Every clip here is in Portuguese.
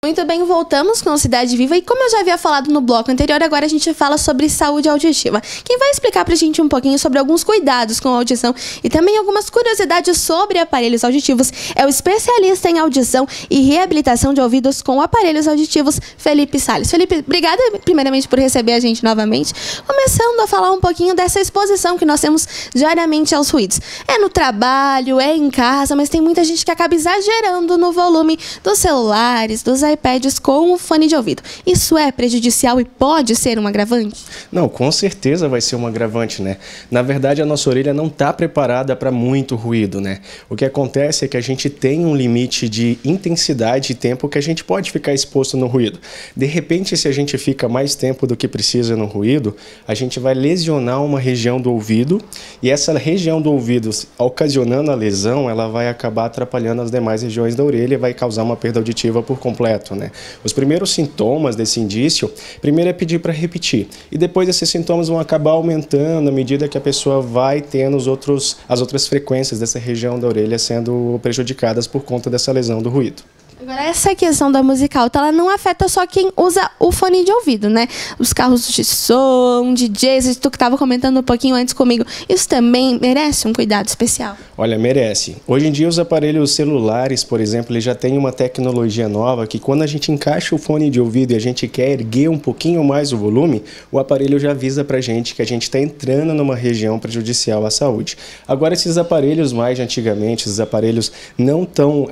Muito bem, voltamos com Cidade Viva e como eu já havia falado no bloco anterior, agora a gente fala sobre saúde auditiva. Quem vai explicar pra gente um pouquinho sobre alguns cuidados com a audição e também algumas curiosidades sobre aparelhos auditivos é o especialista em audição e reabilitação de ouvidos com aparelhos auditivos, Felipe Salles. Felipe, obrigada primeiramente por receber a gente novamente. Começando a falar um pouquinho dessa exposição que nós temos diariamente aos ruídos. É no trabalho, é em casa, mas tem muita gente que acaba exagerando no volume dos celulares, dos iPads com o fone de ouvido. Isso é prejudicial e pode ser um agravante? Não, com certeza vai ser um agravante, né? Na verdade, a nossa orelha não está preparada para muito ruído, né? O que acontece é que a gente tem um limite de intensidade e tempo que a gente pode ficar exposto no ruído. De repente, se a gente fica mais tempo do que precisa no ruído, a gente vai lesionar uma região do ouvido e essa região do ouvido, ocasionando a lesão, ela vai acabar atrapalhando as demais regiões da orelha e vai causar uma perda auditiva por completo, né? Os primeiros sintomas desse indício, primeiro é pedir para repetir e depois esses sintomas vão acabar aumentando à medida que a pessoa vai tendo as outras frequências dessa região da orelha sendo prejudicadas por conta dessa lesão do ruído. Agora, essa questão da música alta, ela não afeta só quem usa o fone de ouvido, né? Os carros de som, DJs, tu que estava comentando um pouquinho antes comigo, isso também merece um cuidado especial? Olha, merece. Hoje em dia os aparelhos celulares, por exemplo, eles já têm uma tecnologia nova que quando a gente encaixa o fone de ouvido e a gente quer erguer um pouquinho mais o volume, o aparelho já avisa pra gente que a gente está entrando numa região prejudicial à saúde. Agora, esses aparelhos mais de antigamente, esses aparelhos não tão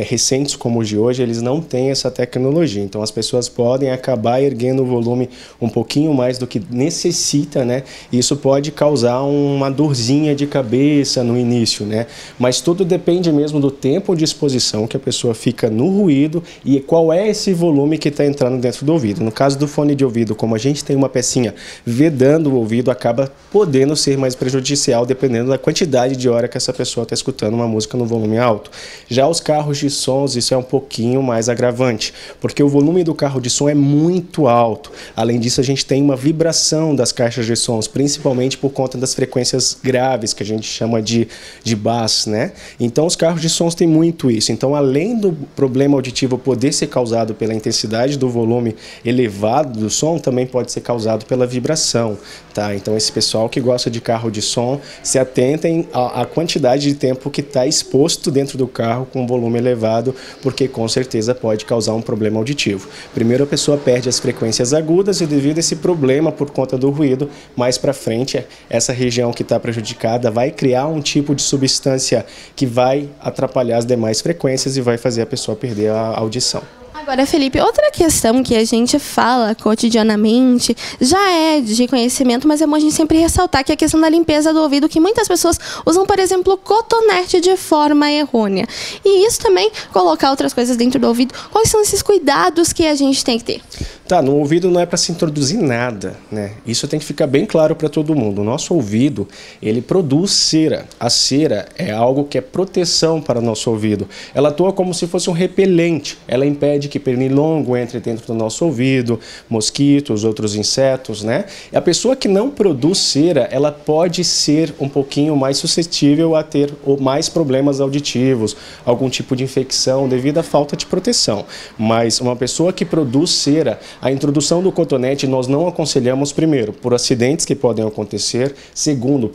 recentes como os de hoje, eles não têm essa tecnologia, então as pessoas podem acabar erguendo o volume um pouquinho mais do que necessita, né? Isso pode causar uma dorzinha de cabeça no início, né? Mas tudo depende mesmo do tempo de exposição que a pessoa fica no ruído e qual é esse volume que está entrando dentro do ouvido. No caso do fone de ouvido, como a gente tem uma pecinha vedando o ouvido, acaba podendo ser mais prejudicial dependendo da quantidade de hora que essa pessoa está escutando uma música no volume alto. Já os carros de sons, isso é um pouquinho mais agravante, porque o volume do carro de som é muito alto. Além disso, a gente tem uma vibração das caixas de sons, principalmente por conta das frequências graves, que a gente chama de bass, né? Então, os carros de sons têm muito isso. Então, além do problema auditivo poder ser causado pela intensidade do volume elevado do som, também pode ser causado pela vibração, tá? Então, esse pessoal que gosta de carro de som, se atentem à quantidade de tempo que está exposto dentro do carro com volume elevado, porque com certeza pode causar um problema auditivo. Primeiro a pessoa perde as frequências agudas e devido a esse problema por conta do ruído, mais para frente essa região que está prejudicada vai criar um tipo de substância que vai atrapalhar as demais frequências e vai fazer a pessoa perder a audição. Agora, Felipe, outra questão que a gente fala cotidianamente já é de conhecimento, mas é bom a gente sempre ressaltar que é a questão da limpeza do ouvido, que muitas pessoas usam, por exemplo, cotonete de forma errônea. E isso também, colocar outras coisas dentro do ouvido. Quais são esses cuidados que a gente tem que ter? Tá, no ouvido não é para se introduzir nada, né? Isso tem que ficar bem claro para todo mundo. O nosso ouvido, ele produz cera. A cera é algo que é proteção para o nosso ouvido. Ela atua como se fosse um repelente. Ela impede que pernilongo entre dentro do nosso ouvido, mosquitos, outros insetos, né? E a pessoa que não produz cera, ela pode ser um pouquinho mais suscetível a ter mais problemas auditivos, algum tipo de infecção devido à falta de proteção. Mas uma pessoa que produz cera, a introdução do cotonete nós não aconselhamos, primeiro, por acidentes que podem acontecer, segundo,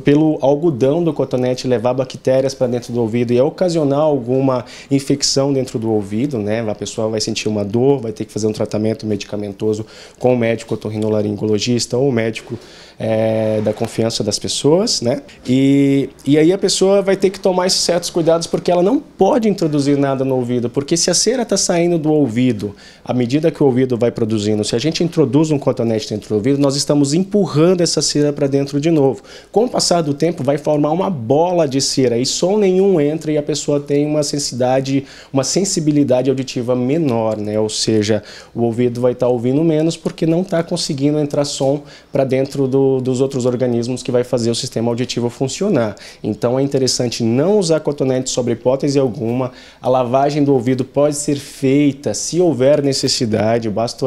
pelo algodão do cotonete levar bactérias para dentro do ouvido e ocasionar alguma infecção dentro do ouvido, né? A pessoa vai sentir uma dor, vai ter que fazer um tratamento medicamentoso com o médico otorrinolaringologista ou o médico da confiança das pessoas, né? E aí a pessoa vai ter que tomar esses certos cuidados porque ela não pode introduzir nada no ouvido, porque se a cera está saindo do ouvido, à medida que o ouvido vai produzindo, se a gente introduz um cotonete dentro do ouvido, nós estamos empurrando essa cera para dentro de novo. Com o passar do tempo, vai formar uma bola de cera e som nenhum entra e a pessoa tem uma sensibilidade auditiva menor, né? Ou seja, o ouvido vai estar ouvindo menos porque não está conseguindo entrar som para dentro dos outros organismos que vai fazer o sistema auditivo funcionar. Então é interessante não usar cotonete sobre hipótese alguma. A lavagem do ouvido pode ser feita se houver necessidade, basta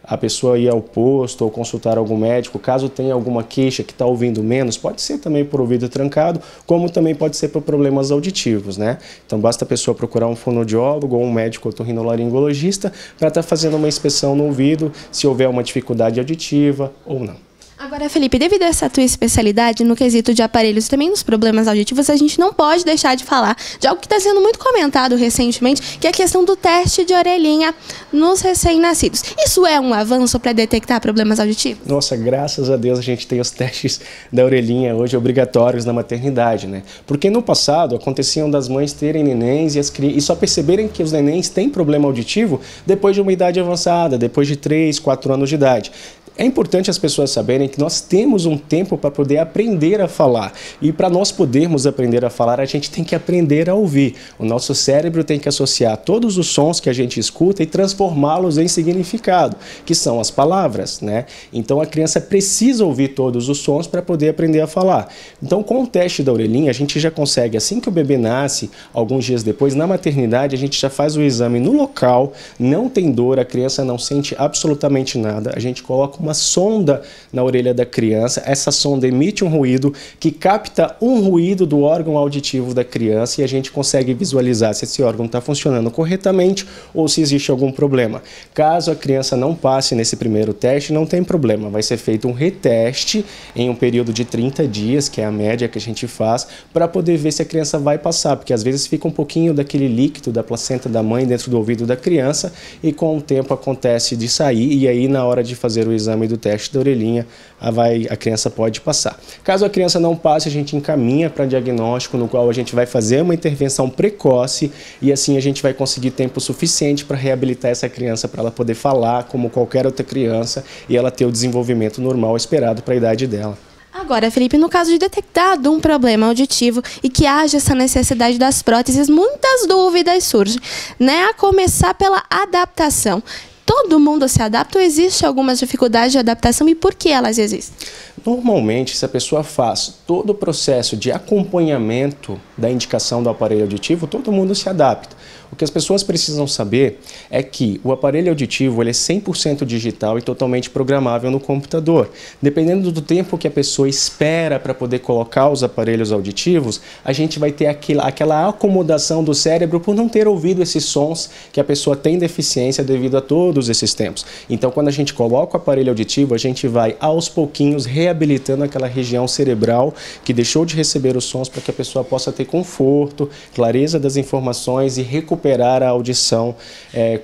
a pessoa ir ao posto ou consultar algum médico. Caso tenha alguma queixa que está ouvindo menos, pode ser também por ouvido trancado, como também pode ser por problemas auditivos, né? Então basta a pessoa procurar um fonoaudiólogo ou um médico otorrinolaringologista para estar fazendo uma inspeção no ouvido, se houver uma dificuldade auditiva ou não. Agora, Felipe, devido a essa tua especialidade no quesito de aparelhos e também nos problemas auditivos, a gente não pode deixar de falar de algo que está sendo muito comentado recentemente, que é a questão do teste de orelhinha nos recém-nascidos. Isso é um avanço para detectar problemas auditivos? Nossa, graças a Deus a gente tem os testes da orelhinha hoje obrigatórios na maternidade, né? Porque no passado aconteciam das mães terem nenéns e só perceberem que os nenéns têm problema auditivo depois de uma idade avançada, depois de 3, 4 anos de idade. É importante as pessoas saberem que nós temos um tempo para poder aprender a falar. E para nós podermos aprender a falar, a gente tem que aprender a ouvir. O nosso cérebro tem que associar todos os sons que a gente escuta e transformá-los em significado, que são as palavras, né? Então a criança precisa ouvir todos os sons para poder aprender a falar. Então com o teste da orelhinha, a gente já consegue, assim que o bebê nasce, alguns dias depois, na maternidade, a gente já faz o exame no local, não tem dor, a criança não sente absolutamente nada, a gente coloca uma sonda na orelha da criança, essa sonda emite um ruído que capta um ruído do órgão auditivo da criança e a gente consegue visualizar se esse órgão está funcionando corretamente ou se existe algum problema. Caso a criança não passe nesse primeiro teste, não tem problema, vai ser feito um reteste em um período de 30 dias, que é a média que a gente faz, para poder ver se a criança vai passar, porque às vezes fica um pouquinho daquele líquido da placenta da mãe dentro do ouvido da criança e com o tempo acontece de sair e aí na hora de fazer o exame do teste da orelhinha, a criança pode passar. Caso a criança não passe, a gente encaminha para diagnóstico, no qual a gente vai fazer uma intervenção precoce e assim a gente vai conseguir tempo suficiente para reabilitar essa criança, para ela poder falar como qualquer outra criança e ela ter o desenvolvimento normal esperado para a idade dela. Agora, Felipe, no caso de detectado um problema auditivo e que haja essa necessidade das próteses, muitas dúvidas surgem, né? A começar pela adaptação. Todo mundo se adapta ou existe algumas dificuldades de adaptação e por que elas existem? Normalmente, se a pessoa faz todo o processo de acompanhamento da indicação do aparelho auditivo, todo mundo se adapta. O que as pessoas precisam saber é que o aparelho auditivo ele é 100% digital e totalmente programável no computador. Dependendo do tempo que a pessoa espera para poder colocar os aparelhos auditivos, a gente vai ter aquela acomodação do cérebro por não ter ouvido esses sons que a pessoa tem deficiência devido a todos esses tempos. Então, quando a gente coloca o aparelho auditivo, a gente vai aos pouquinhos reabilitando aquela região cerebral que deixou de receber os sons para que a pessoa possa ter conforto, clareza das informações e recuperar a audição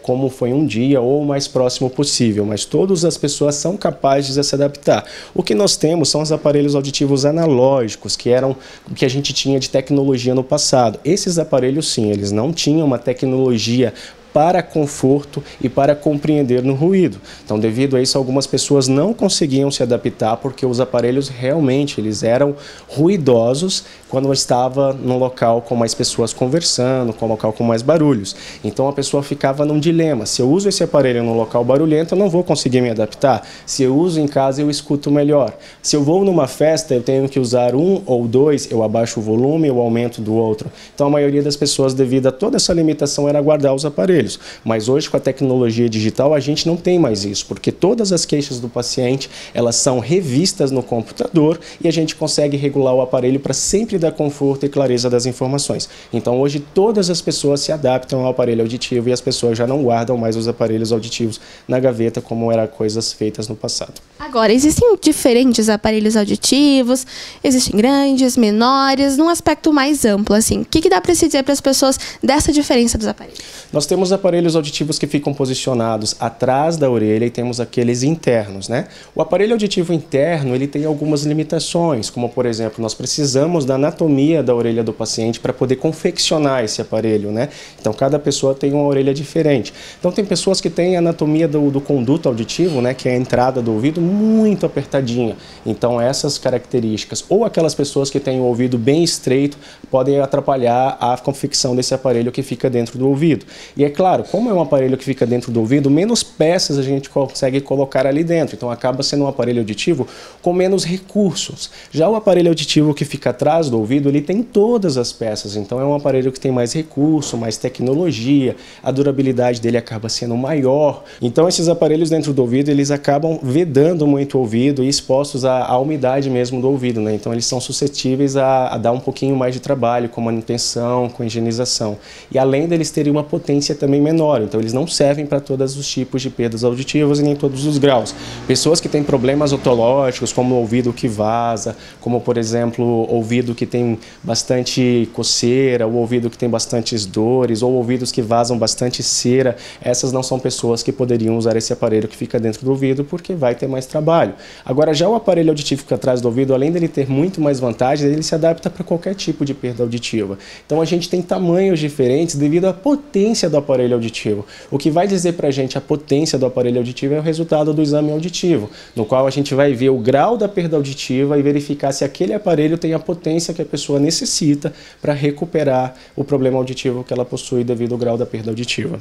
como foi um dia ou o mais próximo possível, mas todas as pessoas são capazes de se adaptar. O que nós temos são os aparelhos auditivos analógicos, que eram o que a gente tinha de tecnologia no passado. Esses aparelhos sim, eles não tinham uma tecnologia para conforto e para compreender no ruído. Então, devido a isso, algumas pessoas não conseguiam se adaptar porque os aparelhos realmente eles eram ruidosos quando estava num local com mais pessoas conversando, com um local com mais barulhos. Então, a pessoa ficava num dilema. Se eu uso esse aparelho num local barulhento, eu não vou conseguir me adaptar. Se eu uso em casa, eu escuto melhor. Se eu vou numa festa, eu tenho que usar um ou dois, eu abaixo o volume, eu aumento do outro. Então, a maioria das pessoas, devido a toda essa limitação, era guardar os aparelhos. Mas hoje, com a tecnologia digital, a gente não tem mais isso, porque todas as queixas do paciente, elas são revistas no computador e a gente consegue regular o aparelho para sempre dar conforto e clareza das informações. Então, hoje, todas as pessoas se adaptam ao aparelho auditivo e as pessoas já não guardam mais os aparelhos auditivos na gaveta, como eram coisas feitas no passado. Agora, existem diferentes aparelhos auditivos, existem grandes, menores, num aspecto mais amplo, assim. O que dá para se dizer para as pessoas dessa diferença dos aparelhos? Nós temos aparelhos auditivos que ficam posicionados atrás da orelha e temos aqueles internos, né? O aparelho auditivo interno, ele tem algumas limitações, como por exemplo, nós precisamos da anatomia da orelha do paciente para poder confeccionar esse aparelho, né? Então, cada pessoa tem uma orelha diferente. Então, tem pessoas que têm a anatomia do conduto auditivo, né? Que é a entrada do ouvido muito apertadinha. Então, essas características, ou aquelas pessoas que têm o ouvido bem estreito, podem atrapalhar a confecção desse aparelho que fica dentro do ouvido. E é claro, como é um aparelho que fica dentro do ouvido, menos peças a gente consegue colocar ali dentro. Então acaba sendo um aparelho auditivo com menos recursos. Já o aparelho auditivo que fica atrás do ouvido, ele tem todas as peças. Então é um aparelho que tem mais recurso, mais tecnologia, a durabilidade dele acaba sendo maior. Então esses aparelhos dentro do ouvido, eles acabam vedando escutando muito o ouvido e expostos à umidade mesmo do ouvido, né? Então eles são suscetíveis a dar um pouquinho mais de trabalho com manutenção, com higienização. E além deles terem uma potência também menor, então eles não servem para todos os tipos de perdas auditivas e nem todos os graus. Pessoas que têm problemas otológicos, como o ouvido que vaza, como por exemplo, ouvido que tem bastante coceira, o ouvido que tem bastantes dores, ou ouvidos que vazam bastante cera, essas não são pessoas que poderiam usar esse aparelho que fica dentro do ouvido, porque vai ter mais trabalho. Agora, já o aparelho auditivo que fica atrás do ouvido, além dele ter muito mais vantagens, ele se adapta para qualquer tipo de perda auditiva. Então a gente tem tamanhos diferentes devido à potência do aparelho auditivo. O que vai dizer para a gente a potência do aparelho auditivo é o resultado do exame auditivo, no qual a gente vai ver o grau da perda auditiva e verificar se aquele aparelho tem a potência que a pessoa necessita para recuperar o problema auditivo que ela possui devido ao grau da perda auditiva.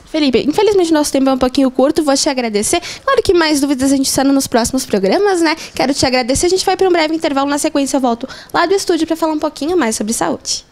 Felipe, infelizmente nosso tempo é um pouquinho curto, vou te agradecer. Claro que mais dúvidas a gente sana nos próximos programas, né? Quero te agradecer. A gente vai para um breve intervalo, na sequência eu volto lá do estúdio para falar um pouquinho mais sobre saúde.